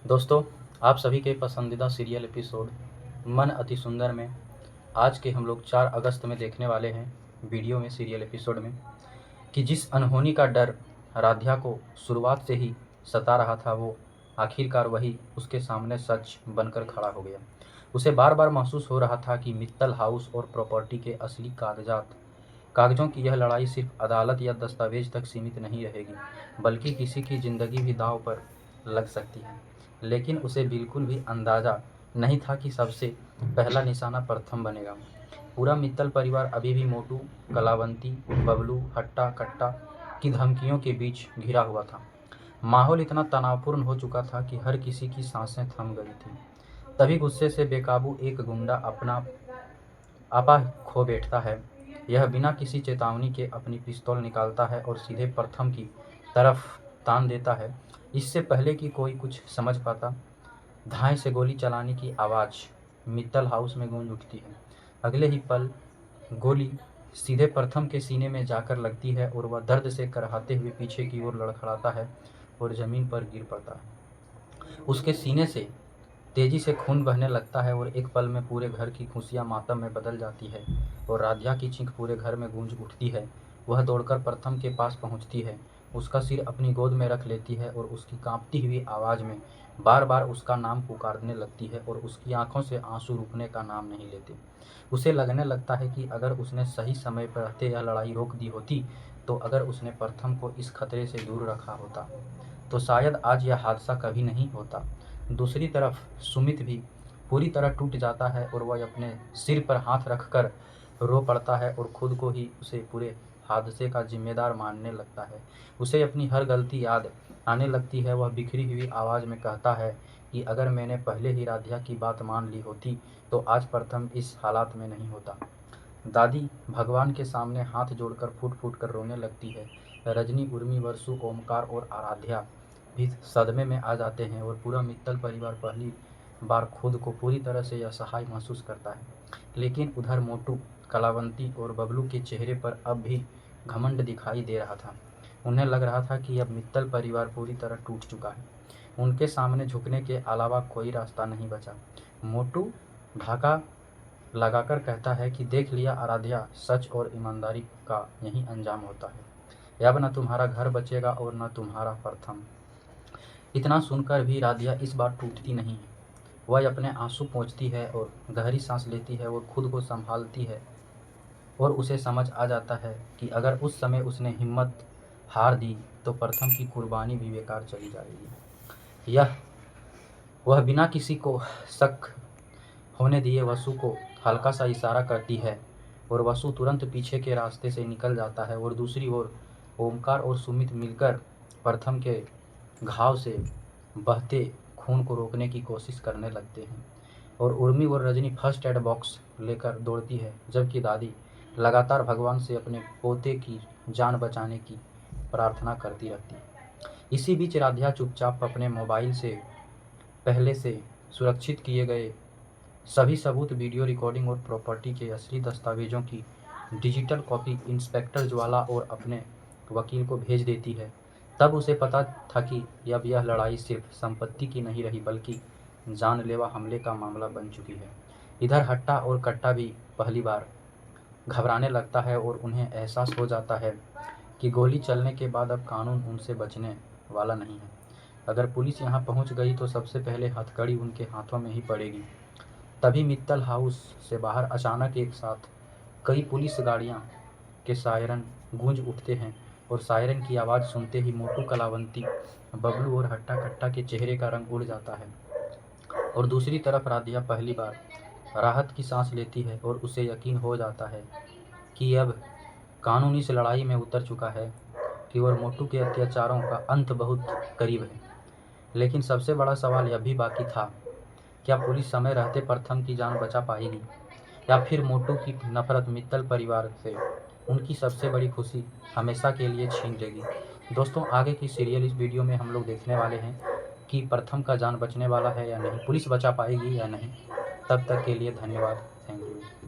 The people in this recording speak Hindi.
दोस्तों, आप सभी के पसंदीदा सीरियल एपिसोड मन अति सुंदर में आज के हम लोग 4 अगस्त में देखने वाले हैं वीडियो में सीरियल एपिसोड में कि जिस अनहोनी का डर राधिया को शुरुआत से ही सता रहा था वो आखिरकार वही उसके सामने सच बनकर खड़ा हो गया। उसे बार बार महसूस हो रहा था कि मित्तल हाउस और प्रॉपर्टी के असली कागजों की यह लड़ाई सिर्फ अदालत या दस्तावेज तक सीमित नहीं रहेगी, बल्कि किसी की जिंदगी भी दांव पर लग सकती है। लेकिन उसे बिल्कुल भी अंदाजा नहीं था कि सबसे पहला निशाना प्रथम बनेगा। पूरा मित्तल परिवार अभी भी मोटू, कलावंती, बबलू, हट्टा कट्टा की धमकियों के बीच घिरा हुआ था। माहौल इतना तनावपूर्ण हो चुका था कि हर किसी की सांसें थम गई थी। तभी गुस्से से बेकाबू एक गुंडा अपना आपा खो बैठता है। यह बिना किसी चेतावनी के अपनी पिस्तौल निकालता है और सीधे प्रथम की तरफ तान देता है। इससे पहले कि कोई कुछ समझ पाता, धाए से गोली चलाने की आवाज़ मित्तल हाउस में गूंज उठती है। अगले ही पल गोली सीधे प्रथम के सीने में जाकर लगती है और वह दर्द से कराहते हुए पीछे की ओर लड़खड़ाता है और ज़मीन पर गिर पड़ता है। उसके सीने से तेजी से खून बहने लगता है और एक पल में पूरे घर की खुशियाँ मातम में बदल जाती है और राधिया की चीख पूरे घर में गूंज उठती है। वह दौड़कर प्रथम के पास पहुंचती है, उसका सिर अपनी गोद में रख लेती है और उसकी कांपती हुई आवाज़ में बार बार उसका नाम पुकारने लगती है और उसकी आंखों से आंसू रुकने का नाम नहीं लेते। उसे लगने लगता है कि अगर उसने सही समय पर रहते यह लड़ाई रोक दी होती, तो अगर उसने प्रथम को इस खतरे से दूर रखा होता, तो शायद आज यह हादसा कभी नहीं होता। दूसरी तरफ सुमित भी पूरी तरह टूट जाता है और वह अपने सिर पर हाथ रखकर रो पड़ता है और खुद को ही उसे पूरे हादसे का जिम्मेदार मानने लगता है। उसे अपनी हर गलती याद आने लगती है। वह बिखरी हुई आवाज़ में कहता है कि अगर मैंने पहले ही राधिया की बात मान ली होती तो आज प्रथम इस हालात में नहीं होता। दादी भगवान के सामने हाथ जोड़कर फूट फूट कर रोने लगती है। रजनी, उर्मी, वसु, ओमकार और आराध्या भी सदमे में आ जाते हैं और पूरा मित्तल परिवार पहली बार खुद को पूरी तरह से असहाय महसूस करता है। लेकिन उधर मोटू, कलावंती और बबलू के चेहरे पर अब भी घमंड दिखाई दे रहा था। उन्हें लग रहा था कि अब मित्तल परिवार पूरी तरह टूट चुका है। उनके सामने झुकने के अलावा कोई रास्ता नहीं बचा। मोटू ढाका लगाकर कहता है कि देख लिया आराध्या, सच और ईमानदारी का यही अंजाम होता है। अब न तुम्हारा घर बचेगा और न तुम्हारा प्रथम। इतना सुनकर भी राधिया इस बार टूटती नहीं है। वह अपने आंसू पोंछती है और गहरी सांस लेती है और खुद को संभालती है और उसे समझ आ जाता है कि अगर उस समय उसने हिम्मत हार दी तो प्रथम की कुर्बानी भी बेकार चली जाएगी। वह बिना किसी को शक होने दिए वसु को हल्का सा इशारा करती है और वसु तुरंत पीछे के रास्ते से निकल जाता है और दूसरी ओर ओमकार और सुमित मिलकर प्रथम के घाव से बहते खून को रोकने की कोशिश करने लगते हैं और उर्मी और रजनी फर्स्ट एड बॉक्स लेकर दौड़ती है, जबकि दादी लगातार भगवान से अपने पोते की जान बचाने की प्रार्थना करती रहती है। इसी बीच राधिया चुपचाप अपने मोबाइल से पहले से सुरक्षित किए गए सभी सबूत, वीडियो रिकॉर्डिंग और प्रॉपर्टी के असली दस्तावेजों की डिजिटल कॉपी इंस्पेक्टर ज्वाला और अपने वकील को भेज देती है। तब उसे पता था कि अब यह लड़ाई सिर्फ संपत्ति की नहीं रही बल्कि जानलेवा हमले का मामला बन चुकी है। इधर हट्टा और कट्टा भी पहली बार घबराने लगता है और उन्हें एहसास हो जाता है कि गोली चलने के बाद अब कानून उनसे बचने वाला नहीं है। अगर पुलिस यहाँ पहुँच गई तो सबसे पहले हथकड़ी उनके हाथों में ही पड़ेगी। तभी मित्तल हाउस से बाहर अचानक एक साथ कई पुलिस गाड़ियां के सायरन गूंज उठते हैं और सायरन की आवाज़ सुनते ही मोटू, कलावंती, बबलू और हट्टा कट्टा के चेहरे का रंग उड़ जाता है और दूसरी तरफ राधिया पहली बार राहत की सांस लेती है और उसे यकीन हो जाता है कि अब कानून इस लड़ाई में उतर चुका है कि और मोटू के अत्याचारों का अंत बहुत करीब है। लेकिन सबसे बड़ा सवाल यह भी बाकी था, क्या पुलिस समय रहते प्रथम की जान बचा पाएगी या फिर मोटू की नफरत मित्तल परिवार से उनकी सबसे बड़ी खुशी हमेशा के लिए छीन लेगी। दोस्तों, आगे की सीरियल इस वीडियो में हम लोग देखने वाले हैं कि प्रथम का जान बचने वाला है या नहीं, पुलिस बचा पाएगी या नहीं। तब तक के लिए धन्यवाद। Thank you.